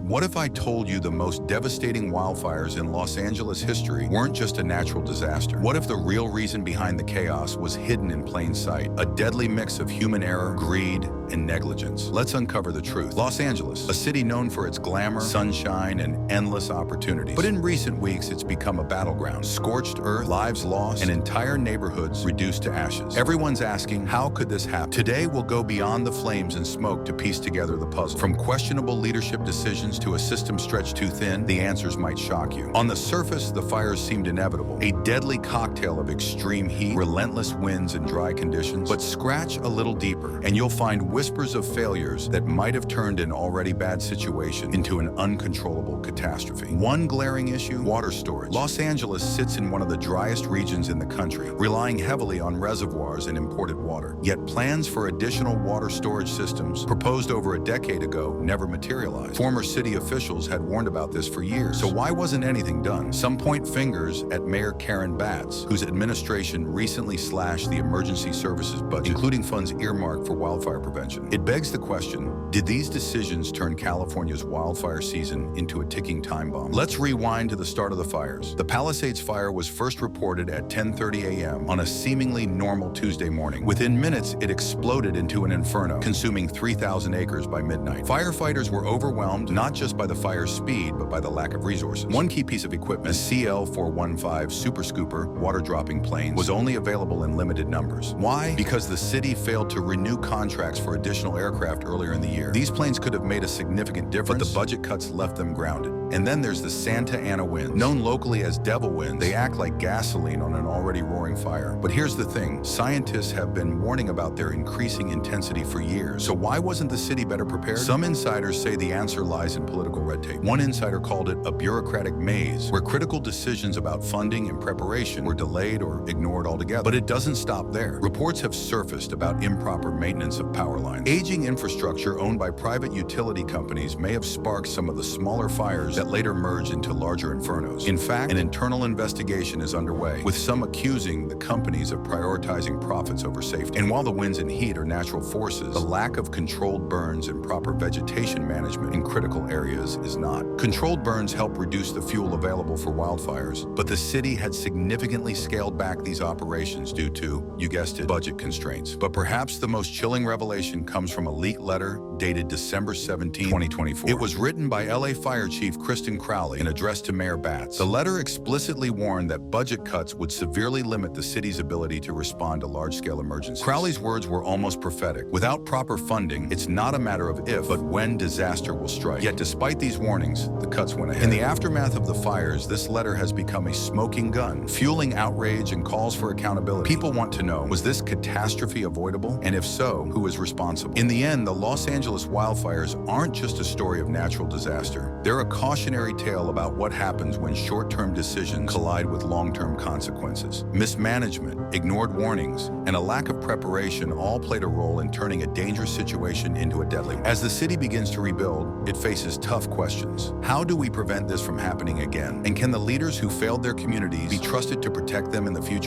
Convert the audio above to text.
What if I told you the most devastating wildfires in Los Angeles history weren't just a natural disaster? What if the real reason behind the chaos was hidden in plain sight? A deadly mix of human error, greed, and negligence. Let's uncover the truth. Los Angeles, a city known for its glamour, sunshine, and endless opportunities. But in recent weeks, it's become a battleground. Scorched earth, lives lost, and entire neighborhoods reduced to ashes. Everyone's asking, how could this happen? Today, we'll go beyond the flames and smoke to piece together the puzzle. From questionable leadership decisions to a system stretched too thin, the answers might shock you. On the surface, the fires seemed inevitable. A deadly cocktail of extreme heat, relentless winds, and dry conditions. But scratch a little deeper, and you'll find whispers of failures that might have turned an already bad situation into an uncontrollable catastrophe. One glaring issue, water storage. Los Angeles sits in one of the driest regions in the country, relying heavily on reservoirs and imported water. Yet plans for additional water storage systems, proposed over a decade ago, never materialized. Former city officials had warned about this for years. So why wasn't anything done? Some point fingers at Mayor Karen Batts, whose administration recently slashed the emergency services budget, including funds earmarked for wildfire prevention. It begs the question, did these decisions turn California's wildfire season into a ticking time bomb? Let's rewind to the start of the fires. The Palisades fire was first reported at 10:30 a.m. on a seemingly normal Tuesday morning. Within minutes, it exploded into an inferno, consuming 3,000 acres by midnight. Firefighters were overwhelmed not just by the fire's speed, but by the lack of resources. One key piece of equipment, a CL-415 Super Scooper water-dropping plane, was only available in limited numbers. Why? Because the city failed to renew contracts for additional aircraft earlier in the year. These planes could have made a significant difference, but the budget cuts left them grounded. And then there's the Santa Ana winds. Known locally as devil winds, they act like gasoline on an already roaring fire. But here's the thing, scientists have been warning about their increasing intensity for years. So why wasn't the city better prepared? Some insiders say the answer lies in political red tape. One insider called it a bureaucratic maze, where critical decisions about funding and preparation were delayed or ignored altogether. But it doesn't stop there. Reports have surfaced about improper maintenance of power lines. Aging infrastructure owned by private utility companies may have sparked some of the smaller fires that later merged into larger infernos. In fact, an internal investigation is underway, with some accusing the companies of prioritizing profits over safety. And while the winds and heat are natural forces, the lack of controlled burns and proper vegetation management in critical areas is not. Controlled burns help reduce the fuel available for wildfires, but the city had significantly scaled back these operations due to, you guessed it, budget constraints. But perhaps the most chilling revelation comes from a leaked letter dated December 17, 2024. It was written by LA Fire Chief Kristen Crowley and addressed to Mayor Batts. The letter explicitly warned that budget cuts would severely limit the city's ability to respond to large-scale emergencies. Crowley's words were almost prophetic. Without proper funding, it's not a matter of if, but when disaster will strike. Yet despite these warnings, the cuts went ahead. In the aftermath of the fires, this letter has become a smoking gun, fueling outrage and calls for accountability. People want to know, was this catastrophe avoidable? And if so, who is responsible? In the end, the Los Angeles wildfires aren't just a story of natural disaster. They're a cautionary tale about what happens when short-term decisions collide with long-term consequences. Mismanagement, ignored warnings, and a lack of preparation all played a role in turning a dangerous situation into a deadly one. As the city begins to rebuild, it faces tough questions. How do we prevent this from happening again? And can the leaders who failed their communities be trusted to protect them in the future?